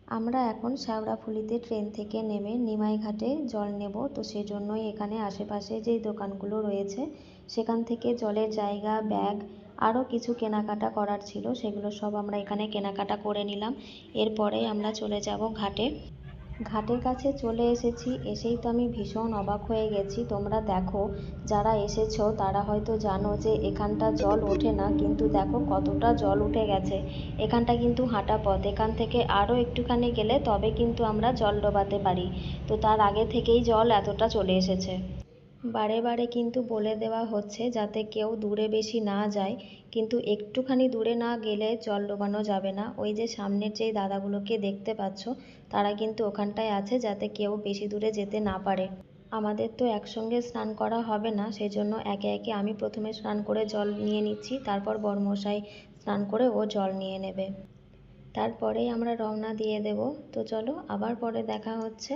আমরা এখন শ্যাওড়াফুলিতে ট্রেন থেকে নেমে নিমাই ঘাটে জল নেব, তো সেজন্যই এখানে আশেপাশে যেই দোকানগুলো রয়েছে সেখান থেকে জলের জায়গা, ব্যাগ, আরও কিছু কেনাকাটা করার ছিল সেগুলো সব আমরা এখানে কেনাকাটা করে নিলাম। এরপরেই আমরা চলে যাব ঘাটে। ঘাটের কাছে চলে এসেছি, এসেই তো আমি ভীষণ অবাক হয়ে গেছি। তোমরা দেখো, যারা এসেছো তারা হয়তো জানো যে এখানটা জল ওঠে না, কিন্তু দেখো কতটা জল উঠে গেছে। এখানটা কিন্তু হাঁটা পথ, এখান থেকে আরও একটুখানি গেলে তবে কিন্তু আমরা জল ডোবাতে পারি। তো তার আগে থেকেই জল এতটা চলে এসেছে। বারে বারে কিন্তু বলে দেওয়া হচ্ছে যাতে কেউ দূরে বেশি না যায়, কিন্তু একটুখানি দূরে না গেলে জল ডোবানো যাবে না। ওই যে সামনের যেই দাদাগুলোকে দেখতে পাচ্ছ, তারা কিন্তু ওখানটায় আছে যাতে কেউ বেশি দূরে যেতে না পারে। আমাদের তো একসঙ্গে স্নান করা হবে না, সেজন্য একে একে আমি প্রথমে স্নান করে জল নিয়ে নিচ্ছি, তারপর বড়মশাই স্নান করে ও জল নিয়ে নেবে। তারপরেই আমরা রওনা দিয়ে দেব। তো চলো, আবার পরে দেখা হচ্ছে।